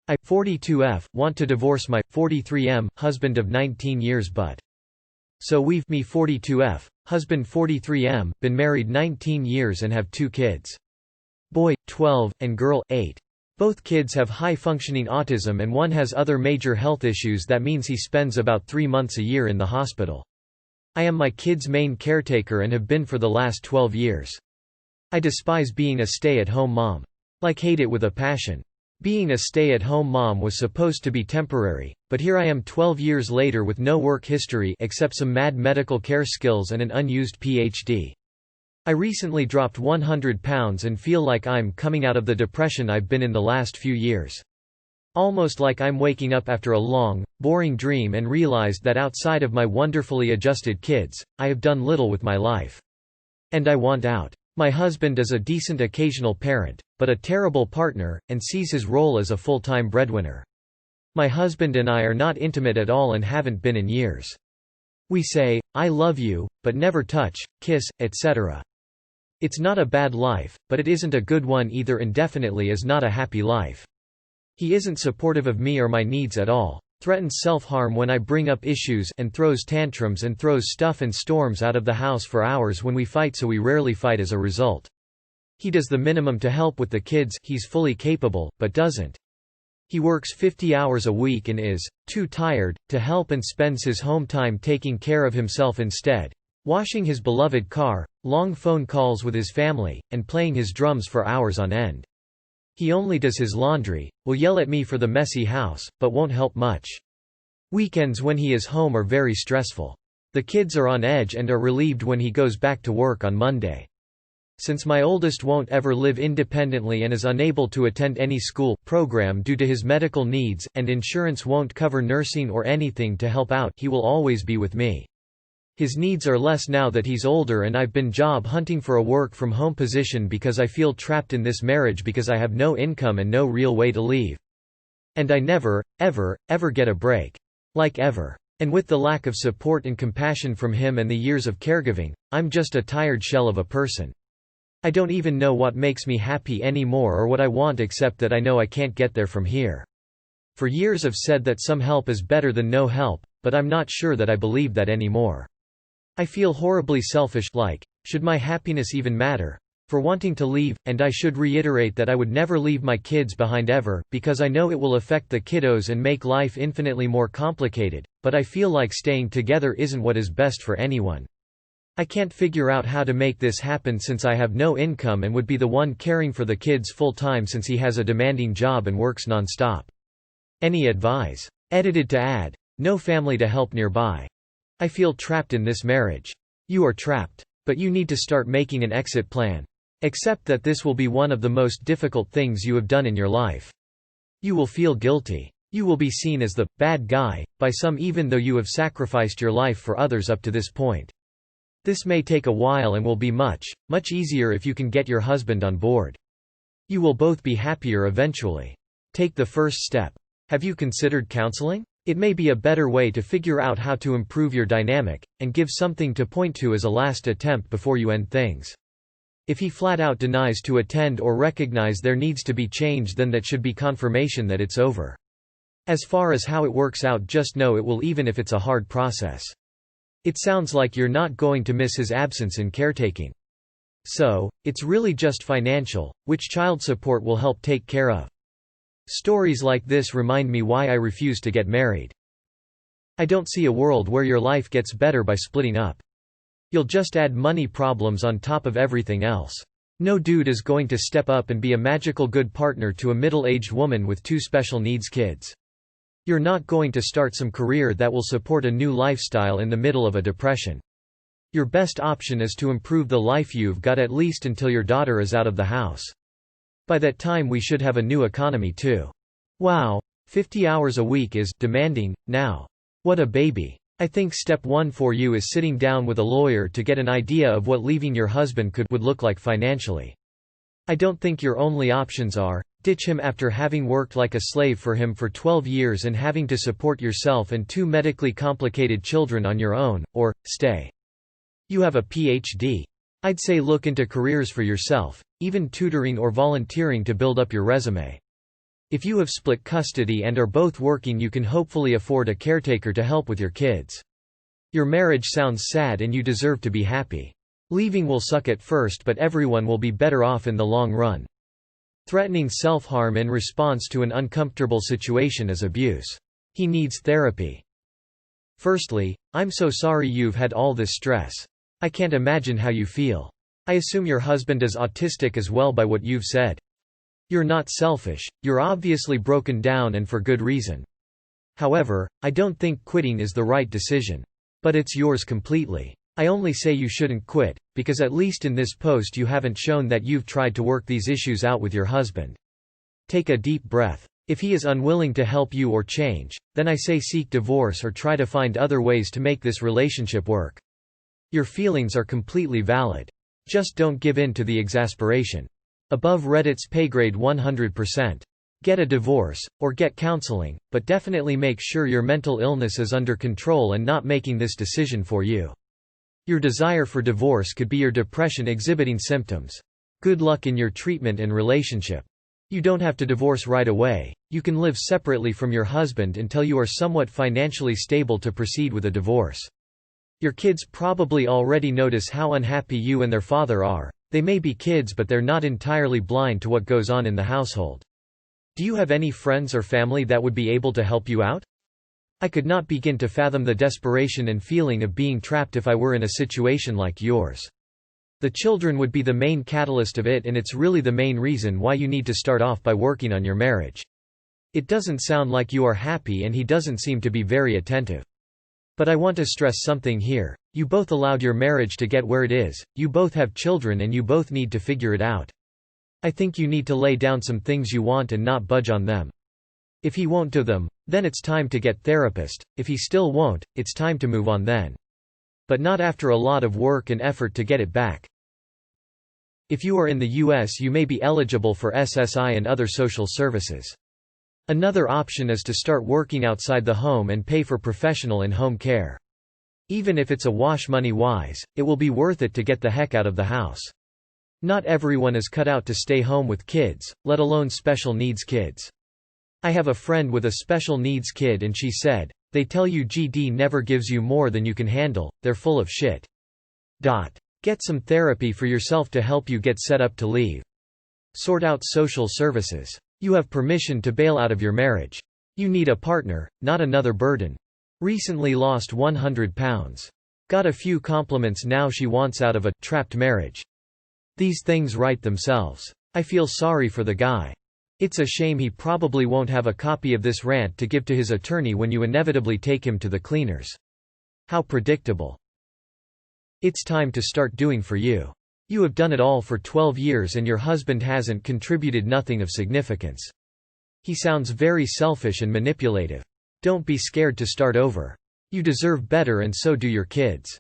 I, 42F, want to divorce my 43M husband of 19 years but. So we've me 42F, husband 43M, been married 19 years and have 2 kids. Boy, 12, and girl, 8. Both kids have high-functioning autism and one has other major health issues that means he spends about 3 months a year in the hospital. I am my kids' main caretaker and have been for the last 12 years. I despise being a stay-at-home mom. Like hate it with a passion. Being a stay-at-home mom was supposed to be temporary, but here I am 12 years later with no work history except some mad medical care skills and an unused PhD. I recently dropped 100 pounds and feel like I'm coming out of the depression I've been in the last few years. Almost like I'm waking up after a long, boring dream and realized that outside of my wonderfully adjusted kids, I have done little with my life. And I want out. My husband is a decent occasional parent, but a terrible partner, and sees his role as a full-time breadwinner. My husband and I are not intimate at all and haven't been in years. We say, "I love you," but never touch, kiss, etc. It's not a bad life, but it isn't a good one either. Indefinitely is not a happy life. He isn't supportive of me or my needs at all, threatens self-harm when I bring up issues and throws tantrums and throws stuff and storms out of the house for hours when we fight, so we rarely fight as a result. He does the minimum to help with the kids, he's fully capable, but doesn't. He works 50 hours a week and is too tired to help and spends his home time taking care of himself instead, washing his beloved car, long phone calls with his family, and playing his drums for hours on end. He only does his laundry, will yell at me for the messy house, but won't help much. Weekends when he is home are very stressful. The kids are on edge and are relieved when he goes back to work on Monday. Since my oldest won't ever live independently and is unable to attend any school program due to his medical needs, and insurance won't cover nursing or anything to help out, he will always be with me. His needs are less now that he's older, and I've been job hunting for a work-from-home position because I feel trapped in this marriage because I have no income and no real way to leave. And I never, ever get a break. Like ever. And with the lack of support and compassion from him and the years of caregiving, I'm just a tired shell of a person. I don't even know what makes me happy anymore or what I want, except that I know I can't get there from here. For years I've said that some help is better than no help, but I'm not sure that I believe that anymore. I feel horribly selfish, like, should my happiness even matter? For wanting to leave, and I should reiterate that I would never leave my kids behind ever, because I know it will affect the kiddos and make life infinitely more complicated, but I feel like staying together isn't what is best for anyone. I can't figure out how to make this happen since I have no income and would be the one caring for the kids full-time since he has a demanding job and works non-stop. Any advice? Edited to add, no family to help nearby. I feel trapped in this marriage. You are trapped. But you need to start making an exit plan. Accept that this will be one of the most difficult things you have done in your life. You will feel guilty. You will be seen as the bad guy by some, even though you have sacrificed your life for others up to this point. This may take a while and will be much easier if you can get your husband on board. You will both be happier eventually. Take the first step. Have you considered counseling? It may be a better way to figure out how to improve your dynamic, and give something to point to as a last attempt before you end things. If he flat out denies to attend or recognize there needs to be change, then that should be confirmation that it's over. As far as how it works out, just know it will, even if it's a hard process. It sounds like you're not going to miss his absence in caretaking. So, it's really just financial, which child support will help take care of. Stories like this remind me why I refuse to get married. I don't see a world where your life gets better by splitting up. You'll just add money problems on top of everything else. No dude is going to step up and be a magical good partner to a middle-aged woman with 2 special needs kids. You're not going to start some career that will support a new lifestyle in the middle of a depression. Your best option is to improve the life you've got, at least until your daughter is out of the house. By that time we should have a new economy too. Wow, 50 hours a week is demanding now. What a baby. I think step 1 for you is sitting down with a lawyer to get an idea of what leaving your husband would look like financially. I don't think your only options are, ditch him after having worked like a slave for him for 12 years and having to support yourself and 2 medically complicated children on your own, or stay. You have a PhD. I'd say look into careers for yourself, even tutoring or volunteering to build up your resume. If you have split custody and are both working, you can hopefully afford a caretaker to help with your kids. Your marriage sounds sad and you deserve to be happy. Leaving will suck at first, but everyone will be better off in the long run. Threatening self-harm in response to an uncomfortable situation is abuse. He needs therapy. Firstly, I'm so sorry you've had all this stress. I can't imagine how you feel. I assume your husband is autistic as well by what you've said. You're not selfish, you're obviously broken down and for good reason. However, I don't think quitting is the right decision. But it's yours completely. I only say you shouldn't quit, because at least in this post you haven't shown that you've tried to work these issues out with your husband. Take a deep breath. If he is unwilling to help you or change, then I say seek divorce or try to find other ways to make this relationship work. Your feelings are completely valid. Just don't give in to the exasperation. Above Reddit's paygrade 100%. Get a divorce, or get counseling, but definitely make sure your mental illness is under control and not making this decision for you. Your desire for divorce could be your depression exhibiting symptoms. Good luck in your treatment and relationship. You don't have to divorce right away. You can live separately from your husband until you are somewhat financially stable to proceed with a divorce. Your kids probably already notice how unhappy you and their father are. They may be kids, but they're not entirely blind to what goes on in the household. Do you have any friends or family that would be able to help you out? I could not begin to fathom the desperation and feeling of being trapped if I were in a situation like yours. The children would be the main catalyst of it, and it's really the main reason why you need to start off by working on your marriage. It doesn't sound like you are happy, and he doesn't seem to be very attentive. But I want to stress something here. You both allowed your marriage to get where it is, you both have children, and you both need to figure it out. I think you need to lay down some things you want and not budge on them. If he won't do them, then it's time to get therapist. If he still won't, it's time to move on then. But not after a lot of work and effort to get it back. If you are in the US, you may be eligible for SSI and other social services. Another option is to start working outside the home and pay for professional in-home care. Even if it's a wash money-wise, it will be worth it to get the heck out of the house. Not everyone is cut out to stay home with kids, let alone special needs kids. I have a friend with a special needs kid, and she said, "They tell you GD never gives you more than you can handle, they're full of shit." Get some therapy for yourself to help you get set up to leave. Sort out social services. You have permission to bail out of your marriage. You need a partner, not another burden. Recently lost 100 pounds. Got a few compliments, now she wants out of a trapped marriage. These things write themselves. I feel sorry for the guy. It's a shame he probably won't have a copy of this rant to give to his attorney when you inevitably take him to the cleaners. How predictable. It's time to start doing for you. You have done it all for 12 years and your husband hasn't contributed nothing of significance. He sounds very selfish and manipulative. Don't be scared to start over. You deserve better, and so do your kids.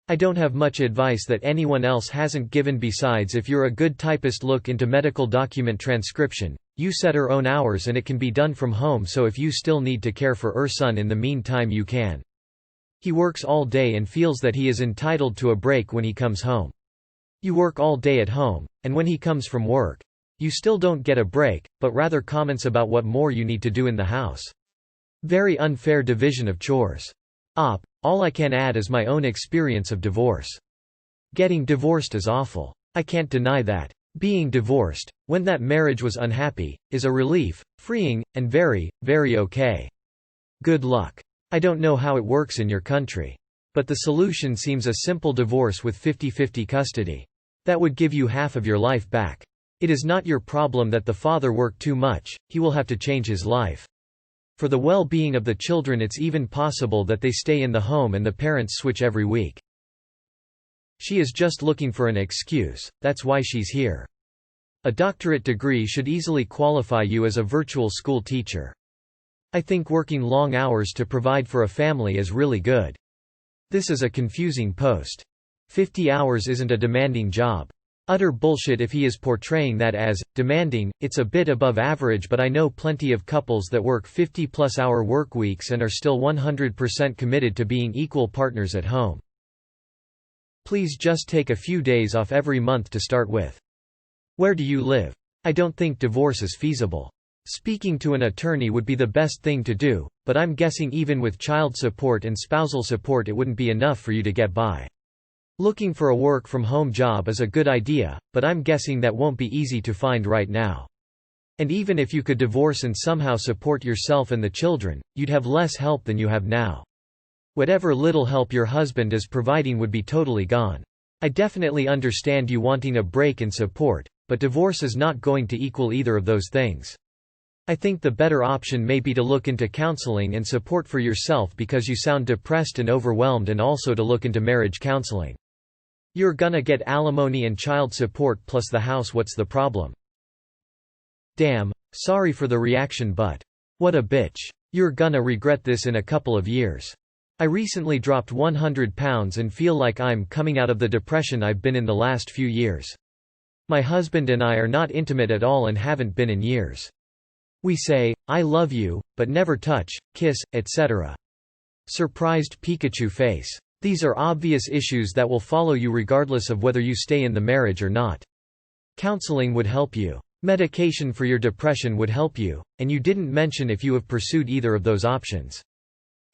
I don't have much advice that anyone else hasn't given besides, if you're a good typist, look into medical document transcription. You set your own hours and it can be done from home, so if you still need to care for your son in the meantime, you can. He works all day and feels that he is entitled to a break when he comes home. You work all day at home, and when he comes from work, you still don't get a break, but rather comments about what more you need to do in the house. Very unfair division of chores. All I can add is my own experience of divorce. Getting divorced is awful. I can't deny that. Being divorced, when that marriage was unhappy, is a relief, freeing, and very, very okay. Good luck. I don't know how it works in your country. But the solution seems a simple divorce with 50-50 custody. That would give you half of your life back. It is not your problem that the father worked too much, he will have to change his life. For the well-being of the children, it's even possible that they stay in the home and the parents switch every week. She is just looking for an excuse, that's why she's here. A doctorate degree should easily qualify you as a virtual school teacher. I think working long hours to provide for a family is really good. This is a confusing post. 50 hours isn't a demanding job. Utter bullshit if he is portraying that as demanding. It's a bit above average, but I know plenty of couples that work 50+ hour work weeks and are still 100% committed to being equal partners at home. Please just take a few days off every month to start with. Where do you live? I don't think divorce is feasible. Speaking to an attorney would be the best thing to do, but I'm guessing even with child support and spousal support it wouldn't be enough for you to get by. Looking for a work-from-home job is a good idea, but I'm guessing that won't be easy to find right now. And even if you could divorce and somehow support yourself and the children, you'd have less help than you have now. Whatever little help your husband is providing would be totally gone. I definitely understand you wanting a break and support, but divorce is not going to equal either of those things. I think the better option may be to look into counseling and support for yourself because you sound depressed and overwhelmed, and also to look into marriage counseling. You're gonna get alimony and child support plus the house. What's the problem? Damn, sorry for the reaction, but what a bitch. You're gonna regret this in a couple of years. I recently dropped 100 pounds and feel like I'm coming out of the depression I've been in the last few years. My husband and I are not intimate at all and haven't been in years. We say, "I love you," but never touch, kiss, etc. Surprised Pikachu face. These are obvious issues that will follow you regardless of whether you stay in the marriage or not. Counseling would help you. Medication for your depression would help you, and you didn't mention if you have pursued either of those options.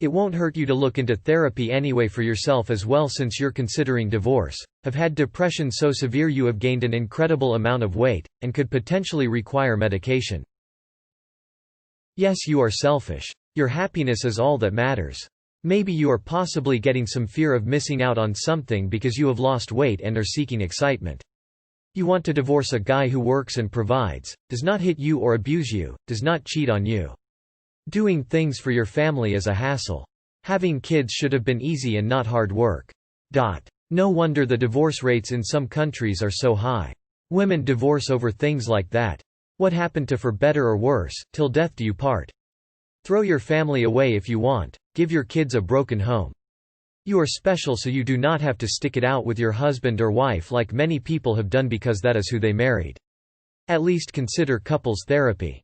It won't hurt you to look into therapy anyway for yourself as well, since you're considering divorce, have had depression so severe you have gained an incredible amount of weight, and could potentially require medication. Yes, you are selfish. Your happiness is all that matters. Maybe you are possibly getting some fear of missing out on something because you have lost weight and are seeking excitement. You want to divorce a guy who works and provides, does not hit you or abuse you, does not cheat on you. Doing things for your family is a hassle. Having kids should have been easy and not hard work. No wonder the divorce rates in some countries are so high. Women divorce over things like that. What happened to "for better or worse, till death do you part"? Throw your family away if you want, give your kids a broken home. You are special, so you do not have to stick it out with your husband or wife like many people have done because that is who they married. At least consider couples therapy.